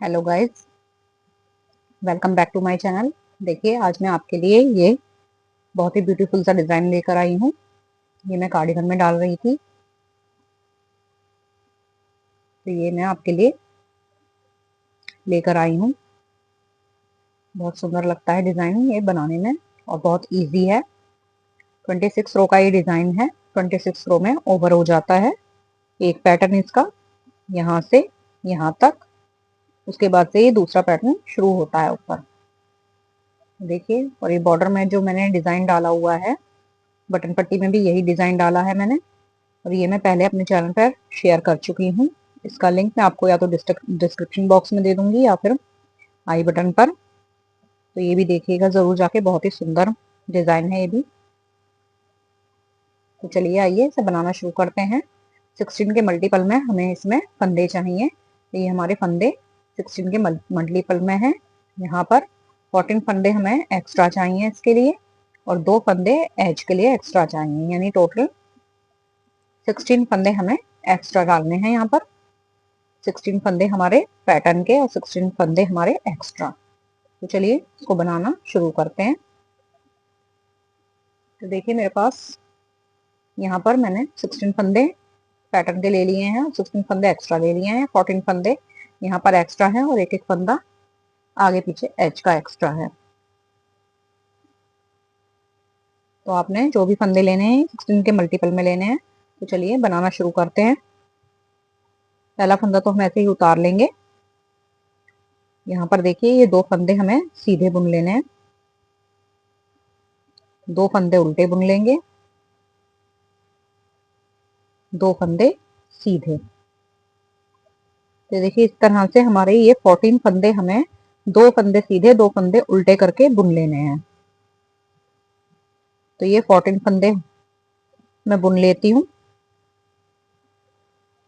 Hello guys, welcome back to my channel. देखिए, आज मैं आपके लिए ये बहुत ही ब्यूटीफुल सा डिजाइन लेकर आई हूँ। ये मैं कार्डिगन में डाल रही थी, तो ये मैं आपके लिए लेकर आई हूँ। बहुत सुंदर लगता है डिजाइन ये बनाने में और बहुत इजी है। 26 रो का ये डिजाइन है। 26 रो में ओवर हो जाता है एक पैटर्न इसका, यहाँ से यहाँ तक। उसके बाद से ये दूसरा पैटर्न शुरू होता है ऊपर। देखिए, और ये बॉर्डर में जो मैंने डिजाइन डाला हुआ है, बटन पट्टी में भी यही डिजाइन डाला है मैंने, और ये मैं पहले अपने चैनल पर शेयर कर चुकी हूँ। इसका लिंक मैं आपको या तो डिस्क्रिप्शन बॉक्स में दे दूंगी या फिर आई बटन पर। तो ये भी देखिएगा जरूर जाके, बहुत ही सुंदर डिजाइन है ये भी। तो चलिए आइए इसे बनाना शुरू करते हैं। 16 के मल्टीपल में हमें इसमें फंदे चाहिए। तो ये हमारे फंदे 16 के मल्टीपल में है। यहाँ पर 14 फंदे हमें एक्स्ट्रा चाहिए इसके लिए, और 2 फंदे एज के लिए एक्स्ट्रा चाहिए, यानी टोटल 16 फंदे हमें एक्स्ट्रा डालने हैं यहाँ पर। 16 फंदे हमारे पैटर्न के और 16 फंदे हमारे एक्स्ट्रा। तो चलिए इसको बनाना शुरू करते हैं। तो देखिए, मेरे पास यहाँ पर मैंने 16 फंदे पैटर्न के ले लिए हैं और 16 फंदे एक्स्ट्रा ले लिए हैं। 14 फंदे यहाँ पर एक्स्ट्रा है और एक एक फंदा आगे पीछे एज का एक्स्ट्रा है। तो आपने जो भी फंदे लेने हैं 16 के मल्टीपल में लेने हैं। तो चलिए बनाना शुरू करते हैं। पहला फंदा तो हम ऐसे ही उतार लेंगे। यहाँ पर देखिए, ये 2 फंदे हमें सीधे बुन लेने हैं, 2 फंदे उल्टे बुन लेंगे, 2 फंदे सीधे। तो देखिए, इस तरह से हमारे ये 14 फंदे हमें 2 फंदे सीधे 2 फंदे उल्टे करके बुन लेने हैं। तो ये 14 फंदे मैं बुन लेती हूँ।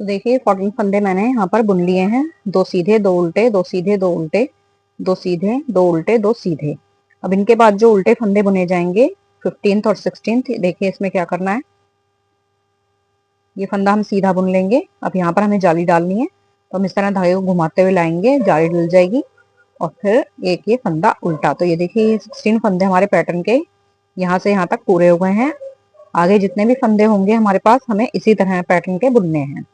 तो देखिए, 14 फंदे मैंने यहाँ पर बुन लिए हैं। 2 सीधे 2 उल्टे, 2 सीधे 2 उल्टे, 2 सीधे 2 उल्टे 2 सीधे। अब इनके बाद जो उल्टे फंदे बुने जाएंगे 15th और 16th, देखिए इसमें क्या करना है। ये फंदा हम सीधा बुन लेंगे। अब यहाँ पर हमें जाली डालनी है, तो हम इस तरह धागे को घुमाते हुए लाएंगे, जाली डल जाएगी और फिर एक ये फंदा उल्टा। तो ये देखिए, ये 16 फंदे हमारे पैटर्न के यहाँ से यहाँ तक पूरे हुए हैं। आगे जितने भी फंदे होंगे हमारे पास, हमें इसी तरह पैटर्न के बुनने हैं।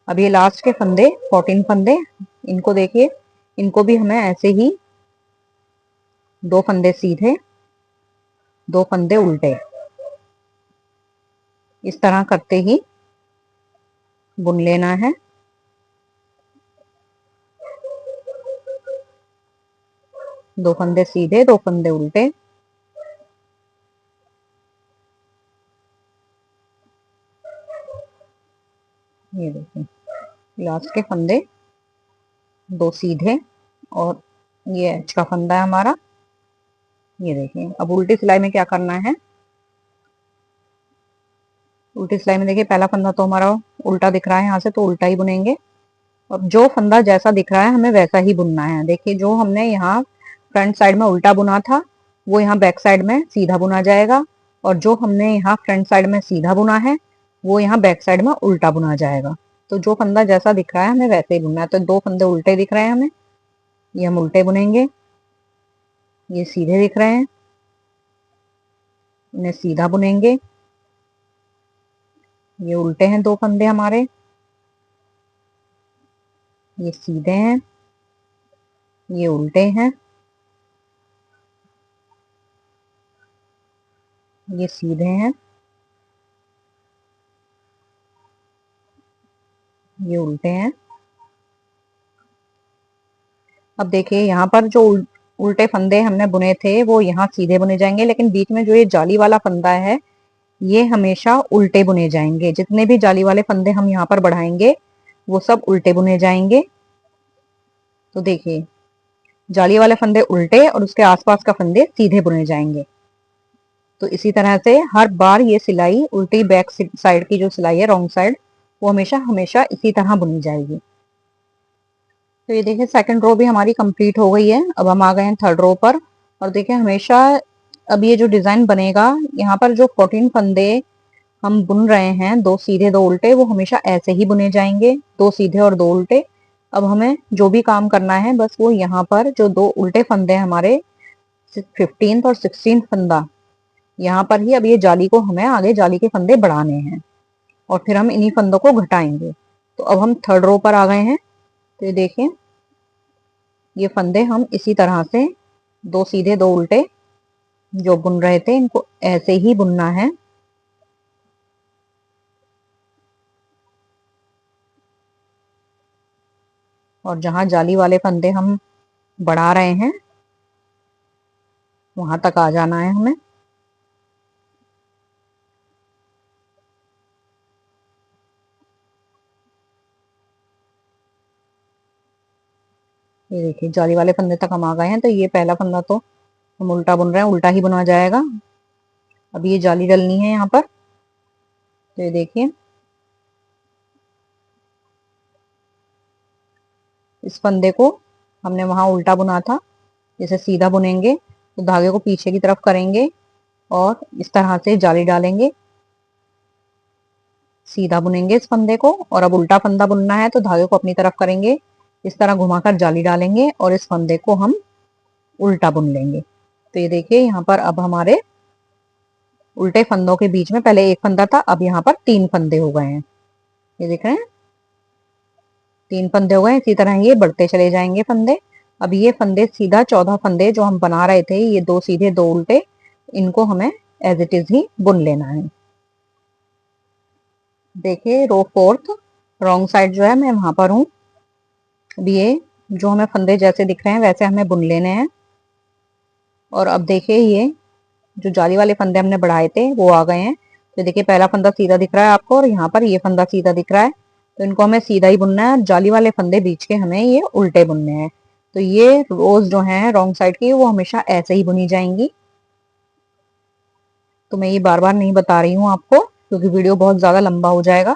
अब ये लास्ट के फंदे 14 फंदे, इनको देखिए, इनको भी हमें ऐसे ही 2 फंदे सीधे 2 फंदे उल्टे, इस तरह करते ही बुन लेना है। दो फंदे सीधे 2 फंदे उल्टे। ये देखिए, लास्ट के फंदे 2 सीधे और ये एच का फंदा है हमारा। ये देखिए, अब उल्टी सिलाई में क्या करना है। उल्टी सिलाई में देखिए, पहला फंदा तो हमारा उल्टा दिख रहा है यहाँ से, तो उल्टा ही बुनेंगे। और जो फंदा जैसा दिख रहा है हमें वैसा ही बुनना है। देखिए, जो हमने यहाँ फ्रंट साइड में उल्टा बुना था, वो यहाँ बैक साइड में सीधा बुना जाएगा, और जो हमने यहाँ फ्रंट साइड में सीधा बुना है, वो यहाँ बैक साइड में उल्टा बुना जाएगा। तो जो फंदा जैसा दिख रहा है हमें वैसे ही बुनना है। तो 2 फंदे उल्टे दिख रहे हैं हमें, ये हम उल्टे बुनेंगे। ये सीधे दिख रहे हैं, इन्हें सीधा बुनेंगे। ये उल्टे हैं 2 फंदे हमारे, ये सीधे हैं, ये उल्टे हैं, ये सीधे हैं, ये उल्टे हैं। अब देखिए, यहाँ पर जो उल्टे फंदे हमने बुने थे वो यहाँ सीधे बुने जाएंगे, लेकिन बीच में जो ये जाली वाला फंदा है ये हमेशा उल्टे बुने जाएंगे। जितने भी जाली वाले फंदे हम यहाँ पर बढ़ाएंगे वो सब उल्टे बुने जाएंगे। तो देखिए, जाली वाले फंदे उल्टे और उसके आसपास का फंदे सीधे बुने जाएंगे। तो इसी तरह से हर बार ये सिलाई उल्टी बैक साइड की जो सिलाई है, रॉन्ग साइड, वो हमेशा हमेशा इसी तरह बुनी जाएगी। तो ये देखिए, सेकंड रो भी हमारी कंप्लीट हो गई है। अब हम आ गए हैं थर्ड रो पर। और देखिए, हमेशा अब ये जो डिजाइन बनेगा, यहाँ पर जो 14 फंदे हम बुन रहे हैं, 2 सीधे 2 उल्टे, वो हमेशा ऐसे ही बुने जाएंगे, 2 सीधे और 2 उल्टे। अब हमें जो भी काम करना है बस वो यहाँ पर जो दो उल्टे फंदे हैं हमारे 15th और 16th फंदा, यहाँ पर ही अब ये जाली को हमें आगे जाली के फंदे बढ़ाने हैं और फिर हम इन्हीं फंदों को घटाएंगे। तो अब हम थर्ड रो पर आ गए हैं। तो ये देखें, ये फंदे हम इसी तरह से दो सीधे दो उल्टे जो बुन रहे थे इनको ऐसे ही बुनना है। और जहां जाली वाले फंदे हम बढ़ा रहे हैं वहां तक आ जाना है हमें। ये देखिए जाली वाले फंदे तक हम आ गए हैं। तो ये पहला फंदा तो हम उल्टा बुन रहे हैं, उल्टा ही बुना जाएगा। अब ये जाली डलनी है यहाँ पर। तो ये देखिए इस फंदे को हमने वहां उल्टा बुना था, जैसे सीधा बुनेंगे तो धागे को पीछे की तरफ करेंगे और इस तरह से जाली डालेंगे, सीधा बुनेंगे इस फंदे को। और अब उल्टा फंदा बुनना है तो धागे को अपनी तरफ करेंगे, इस तरह घुमाकर जाली डालेंगे और इस फंदे को हम उल्टा बुन लेंगे। तो ये देखिए यहाँ पर अब हमारे उल्टे फंदों के बीच में पहले एक फंदा था, अब यहाँ पर तीन फंदे हो गए हैं। ये देख रहे हैं, तीन फंदे हो गए। इसी तरह ये बढ़ते चले जाएंगे फंदे। अब ये फंदे सीधा 14 फंदे जो हम बना रहे थे, ये दो सीधे दो उल्टे, इनको हमें एज इट इज ही बुन लेना है। देखिए रो फोर्थ रॉन्ग साइड जो है मैं वहां पर हूँ। अब ये जो हमें फंदे जैसे दिख रहे हैं वैसे हमें बुन लेने हैं। और अब देखिए ये जो जाली वाले फंदे हमने बढ़ाए थे वो आ गए हैं। तो देखिए पहला फंदा सीधा दिख रहा है आपको और यहाँ पर ये फंदा सीधा दिख रहा है। तो इनको हमें सीधा ही बुनना है, जाली वाले फंदे बीच के हमें ये उल्टे बुनने हैं। तो ये रोज जो है रॉन्ग साइड की वो हमेशा ऐसे ही बुनी जाएंगी। तो मैं ये बार बार नहीं बता रही हूँ आपको क्योंकि वीडियो बहुत ज्यादा लंबा हो जाएगा।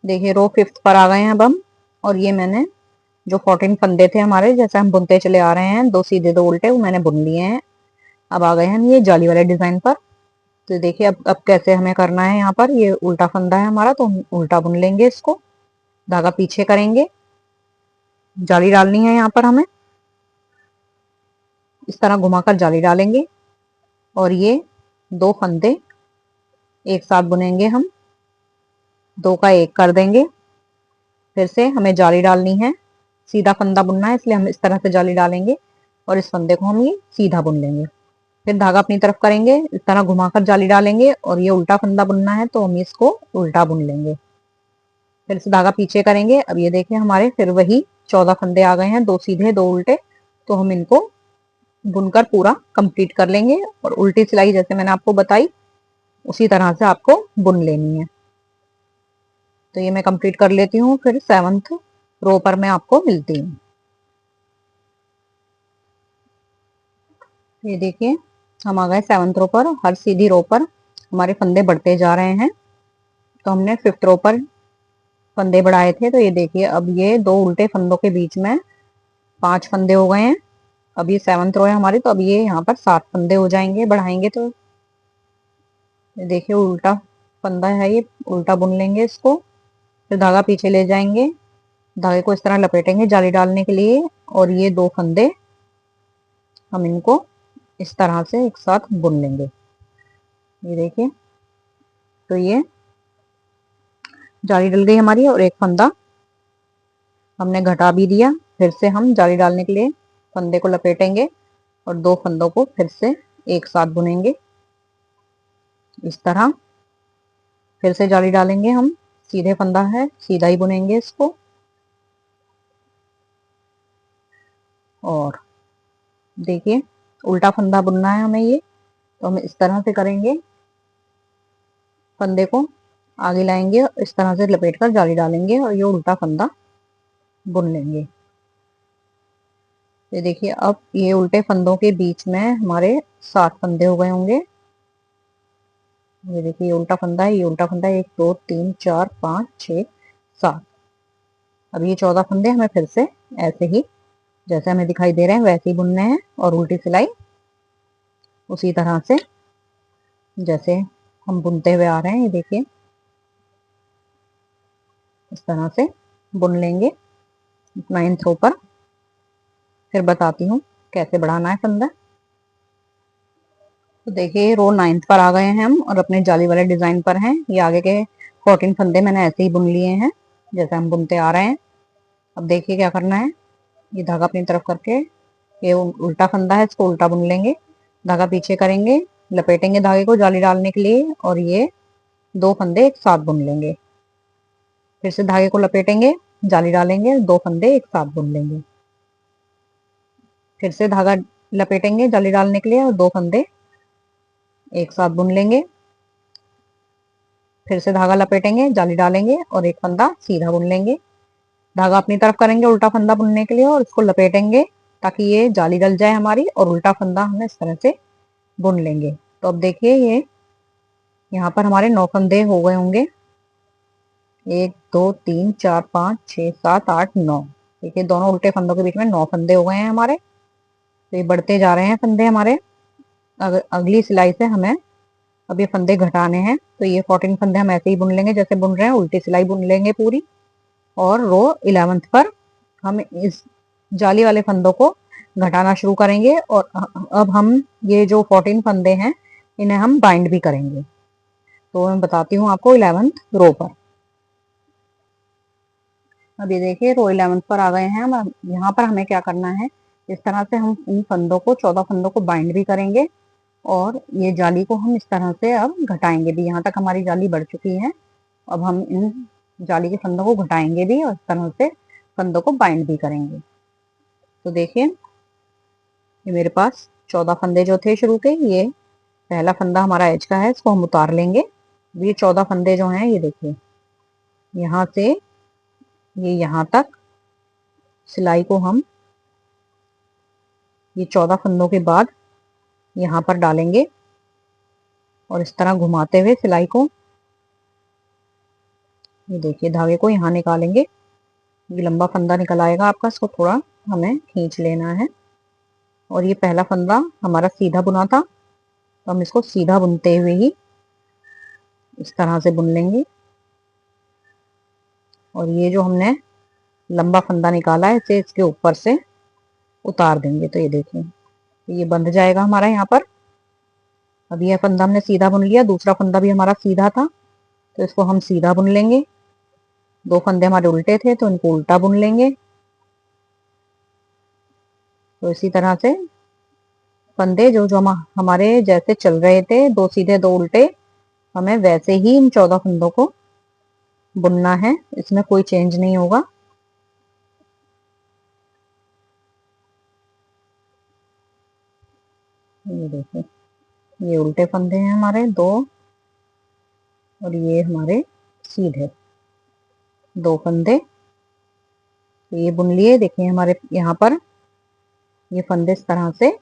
देखिए रो फिफ्थ पर आ गए हैं अब हम। और ये मैंने जो 14 फंदे थे हमारे जैसे हम बुनते चले आ रहे हैं, दो सीधे दो उल्टे, वो मैंने बुन लिए हैं। अब आ गए हम ये जाली वाले डिजाइन पर। तो देखिए अब कैसे हमें करना है। यहाँ पर ये उल्टा फंदा है हमारा तो हम उल्टा बुन लेंगे इसको, धागा पीछे करेंगे, जाली डालनी है यहाँ पर हमें, इस तरह घुमाकर जाली डालेंगे और ये दो फंदे एक साथ बुनेंगे हम, दो का एक कर देंगे। फिर से हमें जाली डालनी है, सीधा फंदा बुनना है इसलिए हम इस तरह से जाली डालेंगे और इस फंदे को हम ये सीधा बुन लेंगे। फिर धागा अपनी तरफ करेंगे, इस तरह घुमाकर जाली डालेंगे और ये उल्टा फंदा बुनना है तो हम इसको उल्टा बुन लेंगे। फिर से धागा पीछे करेंगे। अब ये देखिए हमारे फिर वही 14 फंदे आ गए हैं, दो सीधे दो उल्टे। तो हम इनको बुनकर पूरा कंप्लीट कर लेंगे और उल्टी सिलाई जैसे मैंने आपको बताई उसी तरह से आपको बुन लेनी है। तो ये मैं कंप्लीट कर लेती हूँ, फिर 7th रो पर मैं आपको मिलती हूँ। ये देखिए हम आ गए 7th रो पर। हर सीधी रो पर हमारे फंदे बढ़ते जा रहे हैं। तो हमने 5th रो पर फंदे बढ़ाए थे। तो ये देखिए अब ये दो उल्टे फंदों के बीच में 5 फंदे हो गए हैं। अब ये 7th रो है हमारी, तो अब ये यहाँ पर 7 फंदे हो जाएंगे बढ़ाएंगे। तो ये देखिए उल्टा फंदा है, ये उल्टा बुन लेंगे इसको, फिर धागा पीछे ले जाएंगे, धागे को इस तरह लपेटेंगे जाली डालने के लिए और ये दो फंदे हम इनको इस तरह से एक साथ बुन लेंगे। ये देखिए तो ये जाली डल गई हमारी और एक फंदा हमने घटा भी दिया। फिर से हम जाली डालने के लिए फंदे को लपेटेंगे और दो फंदों को फिर से एक साथ बुनेंगे इस तरह। फिर से जाली डालेंगे हम, सीधे फंदा है सीधा ही बुनेंगे इसको। और देखिए उल्टा फंदा बुनना है हमें, ये तो हम इस तरह से करेंगे, फंदे को आगे लाएंगे इस तरह से लपेट कर जाली डालेंगे और ये उल्टा फंदा बुन लेंगे। ये देखिए अब ये उल्टे फंदों के बीच में हमारे 7 फंदे हो गए होंगे। ये देखिए ये उल्टा फंदा है, ये उल्टा फंदा है, 1 2 3 4 5 6 7। अब ये 14 फंदे हमें फिर से ऐसे ही जैसे हमें दिखाई दे रहे हैं वैसे ही बुनने हैं और उल्टी सिलाई उसी तरह से जैसे हम बुनते हुए आ रहे हैं। ये देखिए इस तरह से बुन लेंगे 9th रो पर। फिर बताती हूँ कैसे बढ़ाना है फंदा। तो देखिए रो 9th पर आ गए हैं हम और अपने जाली वाले डिजाइन पर हैं। ये आगे के 14 फंदे मैंने ऐसे ही बुन लिए हैं जैसे हम बुनते आ रहे हैं। अब देखिए क्या करना है, ये धागा अपनी तरफ करके, ये उल्टा फंदा है इसको उल्टा बुन लेंगे, धागा पीछे करेंगे, लपेटेंगे धागे को जाली डालने के लिए और ये 2 फंदे एक साथ बुन लेंगे। फिर से धागे को लपेटेंगे, जाली डालेंगे, 2 फंदे एक साथ बुन लेंगे। फिर से धागा लपेटेंगे जाली डालने के लिए और 2 फंदे एक साथ बुन लेंगे। फिर से धागा लपेटेंगे जाली डालेंगे और एक फंदा सीधा बुन लेंगे। धागा अपनी तरफ करेंगे उल्टा फंदा बुनने के लिए और इसको लपेटेंगे ताकि ये जाली डल जाए हमारी, और उल्टा फंदा हमने इस तरह से बुन लेंगे। तो अब देखिए ये यहाँ पर हमारे 9 फंदे हो गए होंगे, 1 2 3 4 5 6 7 8 9। देखिए दोनों उल्टे फंदों के बीच में 9 फंदे हो गए हैं हमारे। तो ये बढ़ते जा रहे हैं फंदे हमारे। अगली सिलाई से हमें अब ये फंदे घटाने हैं। तो ये 14 फंदे हम ऐसे ही बुन लेंगे जैसे बुन रहे हैं, उल्टी सिलाई बुन लेंगे पूरी, और रो 11th पर हम इस जाली वाले फंदों को घटाना शुरू करेंगे। और अब हम ये जो 14 फंदे हैं इन्हें हम बाइंड भी करेंगे। तो मैं बताती हूँ आपको 11th रो पर। अब ये देखिए रो 11th पर आ गए हैं हम। यहाँ पर हमें क्या करना है, इस तरह से हम इन फंदों को 14 फंदों को बाइंड भी करेंगे और ये जाली को हम इस तरह से अब घटाएंगे भी। यहाँ तक हमारी जाली बढ़ चुकी है, अब हम इन जाली के फंदों को घटाएंगे भी और इस तरह से फंदों को बाइंड भी करेंगे। तो देखिए ये मेरे पास 14 फंदे जो थे शुरू के, ये पहला फंदा हमारा एज का है, इसको हम उतार लेंगे। ये 14 फंदे जो हैं ये देखिए यहाँ से ये यहाँ तक सिलाई को हम ये 14 फंदों के बाद यहाँ पर डालेंगे और इस तरह घुमाते हुए सिलाई को, ये देखिए धागे को यहाँ निकालेंगे। ये लंबा फंदा निकल आएगा आपका, इसको थोड़ा हमें खींच लेना है। और ये पहला फंदा हमारा सीधा बुना था, तो हम इसको सीधा बुनते हुए ही इस तरह से बुन लेंगे। और ये जो हमने लंबा फंदा निकाला है इसे इसके ऊपर से उतार देंगे। तो ये देखिए तो ये बंध जाएगा हमारा यहाँ पर। अब यह फंदा हमने सीधा बुन लिया, दूसरा फंदा भी हमारा सीधा था तो इसको हम सीधा बुन लेंगे। 2 फंदे हमारे उल्टे थे तो इनको उल्टा बुन लेंगे। तो इसी तरह से फंदे जो जो हमारे जैसे चल रहे थे, 2 सीधे 2 उल्टे, हमें वैसे ही इन 14 फंदों को बुनना है, इसमें कोई चेंज नहीं होगा। ये देखिए ये उल्टे फंदे हैं हमारे 2 और ये हमारे सीधे 2 फंदे। तो ये बुन लिए। देखिए हमारे यहाँ पर ये फंदे इस तरह से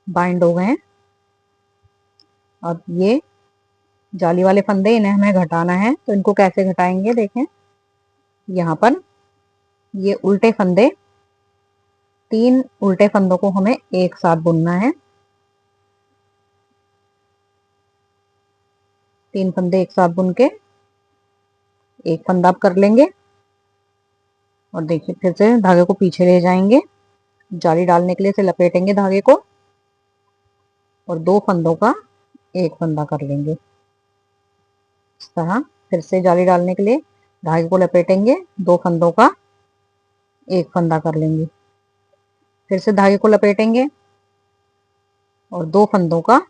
बाइंड हो गए हैं। अब ये जाली वाले फंदे इन्हें हमें घटाना है, तो इनको कैसे घटाएंगे देखें। यहाँ पर ये उल्टे फंदे, 3 उल्टे फंदों को हमें एक साथ बुनना है। 3 फंदे एक साथ बुन के एक फंदा आप कर लेंगे और देखिए फिर से धागे को पीछे ले जाएंगे, जाली डालने के लिए इसे लपेटेंगे धागे को और 2 फंदों का एक फंदा कर लेंगे इस तरह। फिर से जाली डालने के लिए धागे को लपेटेंगे, 2 फंदों का एक फंदा कर लेंगे। फिर से धागे को लपेटेंगे और 2 फंदों का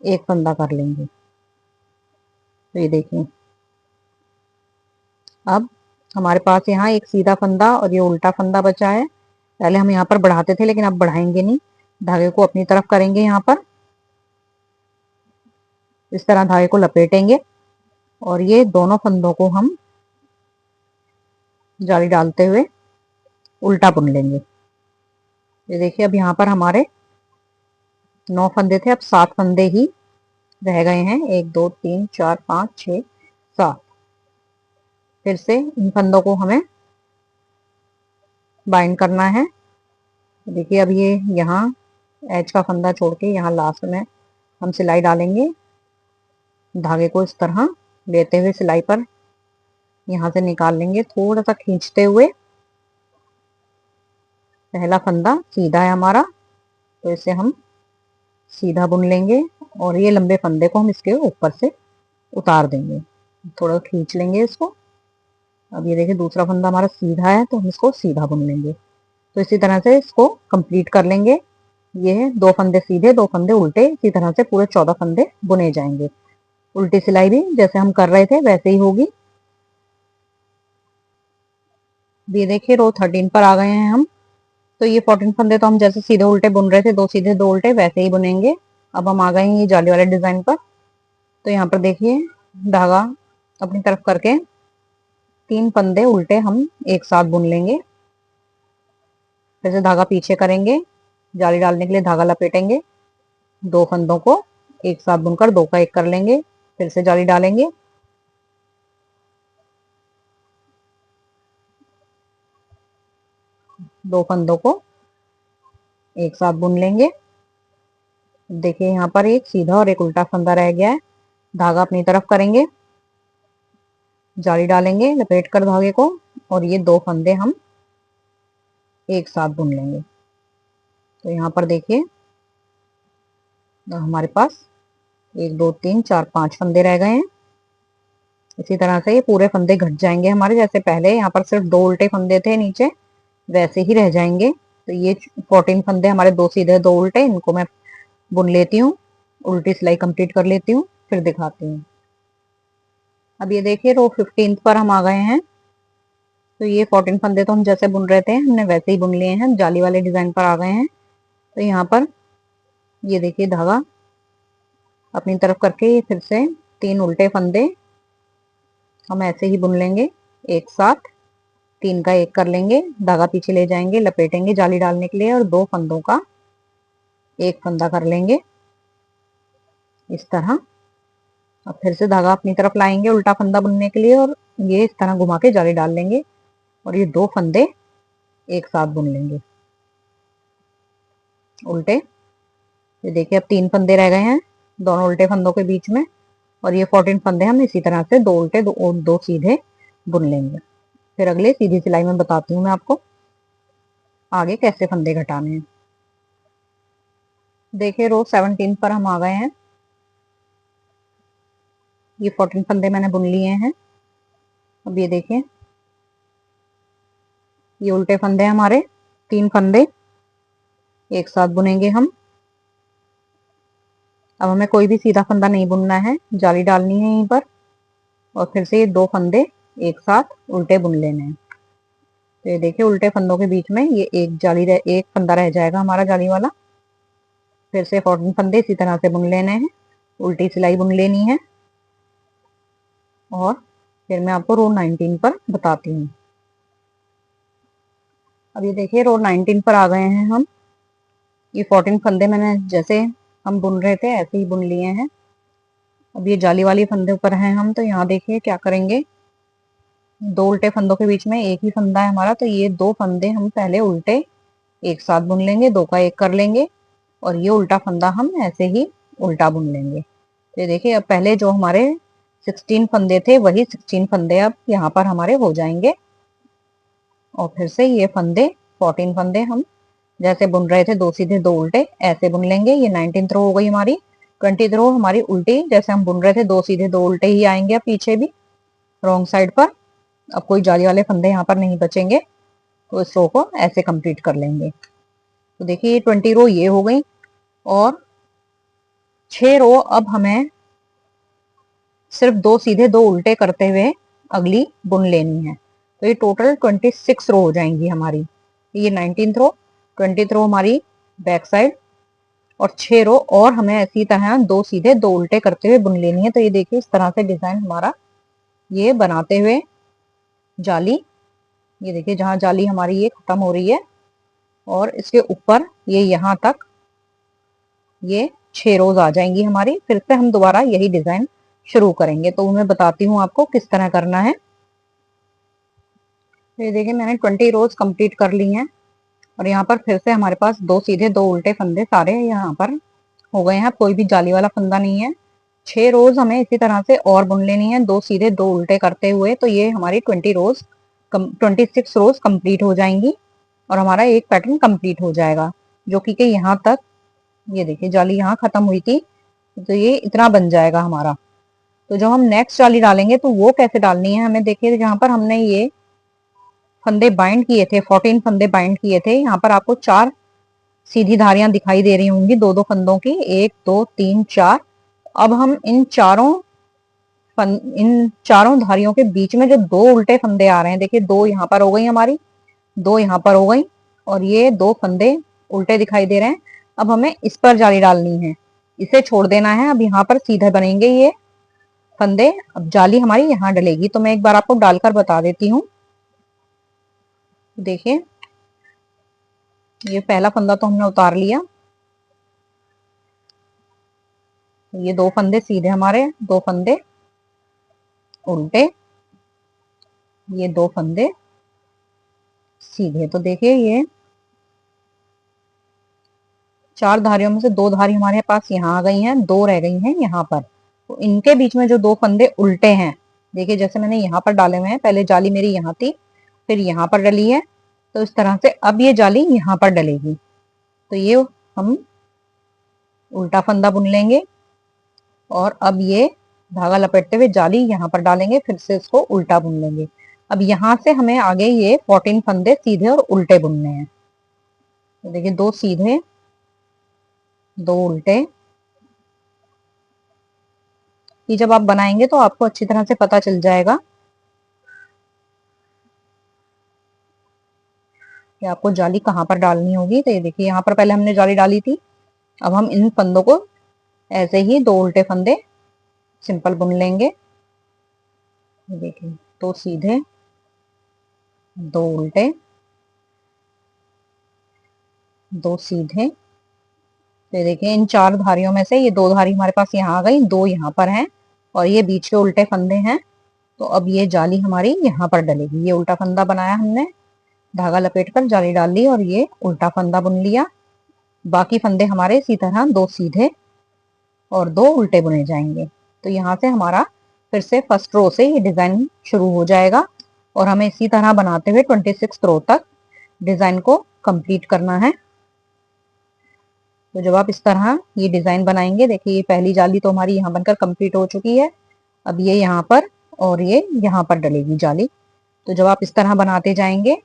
एक फंदा कर लेंगे। तो ये देखिए अब हमारे पास यहाँ एक सीधा फंदा और ये उल्टा फंदा बचा है। पहले हम यहाँ पर बढ़ाते थे लेकिन अब बढ़ाएंगे नहीं, धागे को अपनी तरफ करेंगे। यहाँ पर इस तरह धागे को लपेटेंगे और ये दोनों फंदों को हम जाली डालते हुए उल्टा बुन लेंगे। ये देखिए अब यहाँ पर हमारे 9 फंदे थे, अब 7 फंदे ही रह गए हैं। 1 2 3 4 5 6 7। फिर से इन फंदों को हमें बाइंड करना है। देखिए अब ये यहाँ एज का फंदा छोड़ के यहाँ लास्ट में हम सिलाई डालेंगे, धागे को इस तरह लेते हुए सिलाई पर यहाँ से निकाल लेंगे थोड़ा सा खींचते हुए। पहला फंदा सीधा है हमारा, तो इसे हम सीधा बुन लेंगे और ये लंबे फंदे को हम इसके ऊपर से उतार देंगे, थोड़ा खींच लेंगे इसको। अब ये देखिए दूसरा फंदा हमारा सीधा है, तो हम इसको सीधा बुन लेंगे। तो इसी तरह से इसको कंप्लीट कर लेंगे। ये है 2 फंदे सीधे 2 फंदे उल्टे, इसी तरह से पूरे 14 फंदे बुने जाएंगे। उल्टी सिलाई भी जैसे हम कर रहे थे वैसे ही होगी। ये देखिए रो 13 पर आ गए हैं हम। तो ये 14 फंदे तो हम जैसे सीधे उल्टे बुन रहे थे, 2 सीधे 2 उल्टे, वैसे ही बुनेंगे। अब हम आ गए हैं ये जाली वाले डिजाइन पर। तो यहाँ पर देखिए धागा अपनी तरफ करके 3 फंदे उल्टे हम एक साथ बुन लेंगे। फिर से धागा पीछे करेंगे, जाली डालने के लिए धागा लपेटेंगे, 2 फंदों को एक साथ बुनकर 2 का 1 कर लेंगे। फिर से जाली डालेंगे, 2 फंदों को एक साथ बुन लेंगे। देखिए यहाँ पर एक सीधा और एक उल्टा फंदा रह गया है। धागा अपनी तरफ करेंगे, जाली डालेंगे लपेट कर धागे को, और ये 2 फंदे हम एक साथ बुन लेंगे। तो यहाँ पर देखिए हमारे पास 1 2 3 4 5 फंदे रह गए हैं। इसी तरह से ये पूरे फंदे घट जाएंगे हमारे, जैसे पहले यहाँ पर सिर्फ 2 उल्टे फंदे थे नीचे, वैसे ही रह जाएंगे। तो ये 14 फंदे हमारे 2 सीधे 2 उल्टे, इनको मैं बुन लेती हूँ, उल्टी सिलाई कंप्लीट कर लेती हूँ, फिर दिखाती हूँ। अब ये देखिए रो 15 पर हम आ गए हैं। तो ये 14 फंदे तो हम जैसे बुन रहे थे हमने वैसे ही बुन लिए हैं, जाली वाले डिजाइन पर आ गए हैं। तो यहाँ पर ये देखिए धागा अपनी तरफ करके ये फिर से 3 उल्टे फंदे हम ऐसे ही बुन लेंगे एक साथ, 3 का 1 कर लेंगे, धागा पीछे ले जाएंगे, लपेटेंगे जाली डालने के लिए, और 2 फंदों का 1 फंदा कर लेंगे इस तरह। अब फिर से धागा अपनी तरफ लाएंगे उल्टा फंदा बुनने के लिए, और ये इस तरह घुमा के जाली डाल लेंगे, और ये 2 फंदे एक साथ बुन लेंगे उल्टे। ये देखिए अब 3 फंदे रह गए हैं दोनों उल्टे फंदों के बीच में, और ये 14 फंदे हम इसी तरह से 2 उल्टे 2 सीधे बुन लेंगे। फिर अगले सीधी सिलाई में बताती हूँ मैं आपको आगे कैसे फंदे घटाने हैं। देखिए रो 17 पर हम आ गए हैं। ये 14 फंदे मैंने बुन लिए हैं। अब ये देखिए ये उल्टे फंदे हमारे, 3 फंदे एक साथ बुनेंगे हम। अब हमें कोई भी सीधा फंदा नहीं बुनना है, जाली डालनी है यहीं पर, और फिर से ये 2 फंदे एक साथ उल्टे बुन लेने हैं। तो ये देखिए उल्टे फंदों के बीच में ये एक फंदा रह जाएगा हमारा जाली वाला। फिर से 14 फंदे इसी तरह से बुन लेने हैं, उल्टी सिलाई बुन लेनी है, और फिर मैं आपको रो 19 पर बताती हूँ। अब ये देखिए रो 19 पर आ गए हैं हम। ये 14 फंदे मैंने जैसे हम बुन रहे थे ऐसे ही बुन लिए हैं। अब ये जाली वाली फंदे ऊपर हैं हम, तो यहाँ देखिए क्या करेंगे, 2 उल्टे फंदों के बीच में एक ही फंदा है हमारा, तो ये 2 फंदे हम पहले उल्टे एक साथ बुन लेंगे, 2 का 1 कर लेंगे, और ये उल्टा फंदा हम ऐसे ही उल्टा बुन लेंगे। तो ये देखिए अब पहले जो हमारे 16 फंदे थे वही 16 फंदे अब यहाँ पर हमारे हो जाएंगे, और फिर से ये फंदे 14 फंदे हम जैसे बुन रहे थे 2 सीधे 2 उल्टे ऐसे बुन लेंगे। ये 19th रो हो गई हमारी। 20th रो हमारी उल्टी जैसे हम बुन रहे थे 2 सीधे 2 उल्टे ही आएंगे अब पीछे भी रॉन्ग साइड पर। अब कोई जाली वाले फंदे यहाँ पर नहीं बचेंगे, तो इस रो को ऐसे कंप्लीट कर लेंगे। तो देखिए 20 रो ये हो गई, और 6 रो अब हमें सिर्फ 2 सीधे 2 उल्टे करते हुए अगली बुन लेनी है। तो ये टोटल 26 रो हो जाएंगी हमारी। ये 19th रो, 20th रो हमारी बैक साइड, और 6 रो और हमें इसी तरह 2 सीधे 2 उल्टे करते हुए बुन लेनी है। तो ये देखिए इस तरह से डिजाइन हमारा ये बनाते हुए जाली, ये देखिए जहां जाली हमारी ये खत्म हो रही है, और इसके ऊपर ये यहाँ तक ये 6 रोज आ जाएंगी हमारी। फिर से हम दोबारा यही डिजाइन शुरू करेंगे, तो मैं बताती हूँ आपको किस तरह करना है। तो ये देखिए मैंने 20 रोज कंप्लीट कर ली हैं, और यहाँ पर फिर से हमारे पास 2 सीधे 2 उल्टे फंदे सारे यहाँ पर हो गए हैं। कोई भी जाली वाला फंदा नहीं है, 6 रोज हमें इसी तरह से और बुन लेनी है, 2 सीधे 2 उल्टे करते हुए। तो ये हमारी 26 रोज कंप्लीट हो जाएंगी और हमारा एक पैटर्न कंप्लीट हो जाएगा, जो कि यहाँ तक, ये देखिए जाली यहाँ खत्म हुई थी, तो ये इतना बन जाएगा हमारा। तो जब हम नेक्स्ट जाली डालेंगे तो वो कैसे डालनी है हमें, देखिए जहां पर हमने ये फंदे बाइंड किए थे, 14 फंदे बाइंड किए थे, यहाँ पर आपको 4 सीधी धारियां दिखाई दे रही होंगी, दो दो फंदों की, 1 2 3 4। अब हम इन चारों धारियों के बीच में जो 2 उल्टे फंदे आ रहे हैं, देखिए 2 यहाँ पर हो गई हमारी, 2 यहाँ पर हो गई, और ये 2 फंदे उल्टे दिखाई दे रहे हैं। अब हमें इस पर जाली डालनी है, इसे छोड़ देना है। अब यहाँ पर सीधे बनेंगे ये फंदे। अब जाली हमारी यहाँ डलेगी, तो मैं एक बार आपको डालकर बता देती हूँ। देखिए ये पहला फंदा तो हमने उतार लिया, ये 2 फंदे सीधे हमारे, 2 फंदे उल्टे, ये 2 फंदे सीधे। तो देखिए ये 4 धारियों में से 2 धारी हमारे पास यहाँ आ गई हैं, 2 रह गई हैं यहाँ पर। तो इनके बीच में जो 2 फंदे उल्टे हैं, देखिए जैसे मैंने यहाँ पर डाले हुए हैं, पहले जाली मेरी यहाँ थी, फिर यहाँ पर डली है, तो इस तरह से अब ये जाली यहाँ पर डलेगी। तो ये हम उल्टा फंदा बुन लेंगे और अब ये धागा लपेटते हुए जाली यहाँ पर डालेंगे, फिर से इसको उल्टा बुन लेंगे। अब यहाँ से हमें आगे ये 14 फंदे सीधे और उल्टे बुनने हैं। तो देखिए 2 सीधे 2 उल्टे। ये जब आप बनाएंगे तो आपको अच्छी तरह से पता चल जाएगा कि आपको जाली कहाँ पर डालनी होगी। तो ये देखिए यहाँ पर पहले हमने जाली डाली थी, अब हम इन फंदों को ऐसे ही 2 उल्टे फंदे सिंपल बुन लेंगे। देखिए 2 सीधे 2 उल्टे, 2 सीधे। तो देखिए इन 4 धारियों में से ये 2 धारी हमारे पास यहाँ आ गई, 2 यहाँ पर हैं और ये बीच के उल्टे फंदे हैं। तो अब ये जाली हमारी यहाँ पर डलेगी। ये उल्टा फंदा बनाया हमने, धागा लपेटकर जाली डाल ली और ये उल्टा फंदा बुन लिया। बाकी फंदे हमारे इसी तरह 2 सीधे और 2 उल्टे बुने जाएंगे। तो यहाँ से हमारा फिर से फर्स्ट रो से ये डिजाइन शुरू हो जाएगा और हमें इसी तरह बनाते हुए 26 रो तक डिजाइन को कंप्लीट करना है। तो जब आप इस तरह ये डिजाइन बनाएंगे, देखिए ये पहली जाली तो हमारी यहाँ बनकर कंप्लीट हो चुकी है। अब ये यहाँ पर और ये यहाँ पर डलेगी जाली। तो जब आप इस तरह बनाते जाएंगे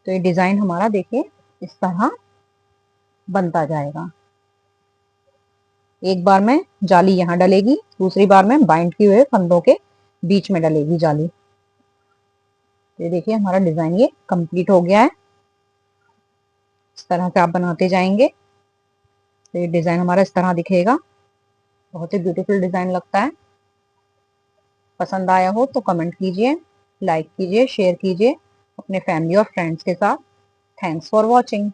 तो ये डिजाइन हमारा देखिए इस तरह बनता जाएगा। एक बार में जाली यहाँ डलेगी, दूसरी बार में बाइंड किए हुए फंदों के बीच में डलेगी जाली। तो ये देखिए हमारा डिजाइन ये कंप्लीट हो गया है। इस तरह से आप बनाते जाएंगे तो ये डिजाइन हमारा इस तरह दिखेगा। बहुत ही ब्यूटीफुल डिजाइन लगता है। पसंद आया हो तो कमेंट कीजिए, लाइक कीजिए, शेयर कीजिए अपने फैमिली और फ्रेंड्स के साथ। Thanks for watching.